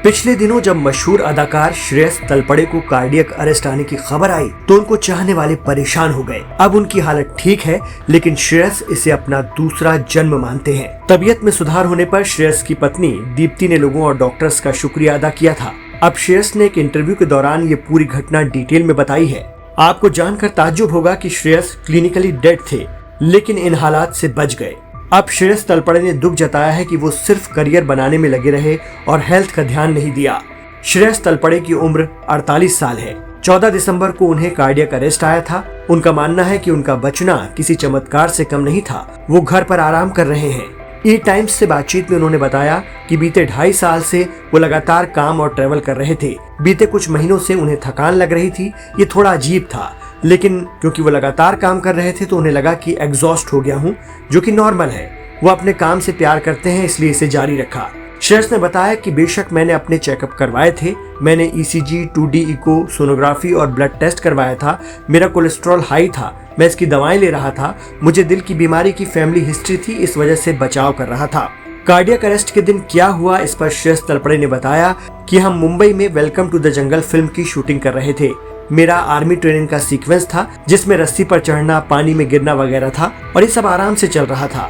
पिछले दिनों जब मशहूर अदाकार श्रेयस तलपड़े को कार्डियक अरेस्ट आने की खबर आई तो उनको चाहने वाले परेशान हो गए। अब उनकी हालत ठीक है, लेकिन श्रेयस इसे अपना दूसरा जन्म मानते हैं। तबीयत में सुधार होने पर श्रेयस की पत्नी दीप्ति ने लोगों और डॉक्टर्स का शुक्रिया अदा किया था। अब श्रेयस ने एक इंटरव्यू के दौरान ये पूरी घटना डिटेल में बताई है। आपको जानकर ताज्जुब होगा कि श्रेयस क्लिनिकली डेड थे, लेकिन इन हालात से बच गए। अब श्रेयस तलपड़े ने दुख जताया है कि वो सिर्फ करियर बनाने में लगे रहे और हेल्थ का ध्यान नहीं दिया। श्रेयस तलपड़े की उम्र 48 साल है। 14 दिसंबर को उन्हें कार्डियक अरेस्ट आया था। उनका मानना है कि उनका बचना किसी चमत्कार से कम नहीं था। वो घर पर आराम कर रहे हैं। ई टाइम्स से बातचीत में उन्होंने बताया कि बीते 2.5 साल से वो लगातार काम और ट्रेवल कर रहे थे। बीते कुछ महीनों से उन्हें थकान लग रही थी। ये थोड़ा अजीब था, लेकिन क्योंकि वो लगातार काम कर रहे थे तो उन्हें लगा कि एग्जॉस्ट हो गया हूँ, जो कि नॉर्मल है। वो अपने काम से प्यार करते हैं, इसलिए इसे जारी रखा। श्रेयस ने बताया कि बेशक मैंने अपने चेकअप करवाए थे। मैंने ECG, 2D इको, सोनोग्राफी और ब्लड टेस्ट करवाया था। मेरा कोलेस्ट्रॉल हाई था। मैं इसकी दवाएं ले रहा था। मुझे दिल की बीमारी की फैमिली हिस्ट्री थी, इस वजह से बचाव कर रहा था। कार्डियक अरेस्ट के दिन क्या हुआ, इस पर श्रेयस तलपड़े ने बताया कि हम मुंबई में welcome to the jungle film की शूटिंग कर रहे थे। मेरा आर्मी ट्रेनिंग का सीक्वेंस था, जिसमें रस्सी पर चढ़ना, पानी में गिरना वगैरह था, और ये सब आराम से चल रहा था।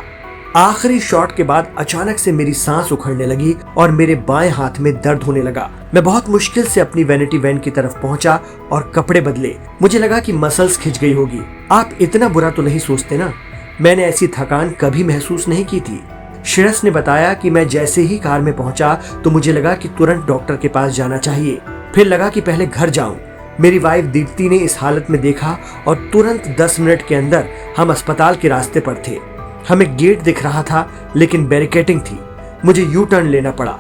आखिरी शॉट के बाद अचानक से मेरी सांस उखड़ने लगी और मेरे बाएं हाथ में दर्द होने लगा। मैं बहुत मुश्किल से अपनी वैनिटी वैन की तरफ पहुंचा और कपड़े बदले। मुझे लगा कि मसल्स खिंच गई होगी। आप इतना बुरा तो नहीं सोचते ना? मैंने ऐसी थकान कभी महसूस नहीं की थी। श्रेयस ने बताया कि मैं जैसे ही कार में पहुंचा तो मुझे लगा कि तुरंत डॉक्टर के पास जाना चाहिए। फिर लगा कि पहले घर जाऊं। मेरी वाइफ दीप्ति ने इस हालत में देखा और तुरंत 10 मिनट के अंदर हम अस्पताल के रास्ते पर थे। हमें गेट दिख रहा था, लेकिन बैरिकेडिंग थी। मुझे यू टर्न लेना पड़ा।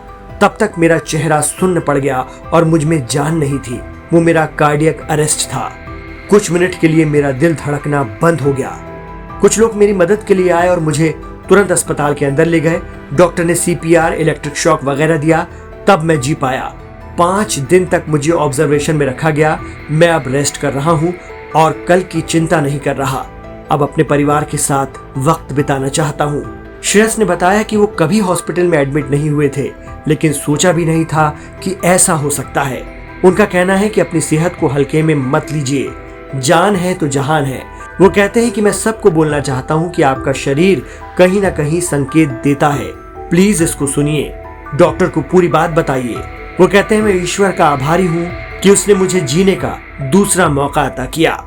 तब तक मेरा चेहरा सुन्न पड़ गया और मुझ में जान नहीं थी। वो मेरा कार्डियक अरेस्ट था। कुछ मिनट के लिए मेरा दिल धड़कना बंद हो गया। कुछ लोग मेरी मदद के लिए आए और मुझे तुरंत अस्पताल के अंदर ले गए। डॉक्टर ने CPR, इलेक्ट्रिक शॉक वगैरह दिया, तब मैं जी पाया। 5 दिन तक मुझे ऑब्जर्वेशन में रखा गया। मैं अब रेस्ट कर रहा हूँ और कल की चिंता नहीं कर रहा। अब अपने परिवार के साथ वक्त बिताना चाहता हूँ। श्रेयस ने बताया कि वो कभी हॉस्पिटल में एडमिट नहीं हुए थे, लेकिन सोचा भी नहीं था कि ऐसा हो सकता है। उनका कहना है कि अपनी सेहत को हल्के में मत लीजिए। जान है तो जहान है। वो कहते हैं कि मैं सबको बोलना चाहता हूँ कि आपका शरीर कहीं ना कहीं संकेत देता है। प्लीज इसको सुनिए, डॉक्टर को पूरी बात बताइए। वो कहते हैं मैं ईश्वर का आभारी हूँ कि उसने मुझे जीने का दूसरा मौका अता किया।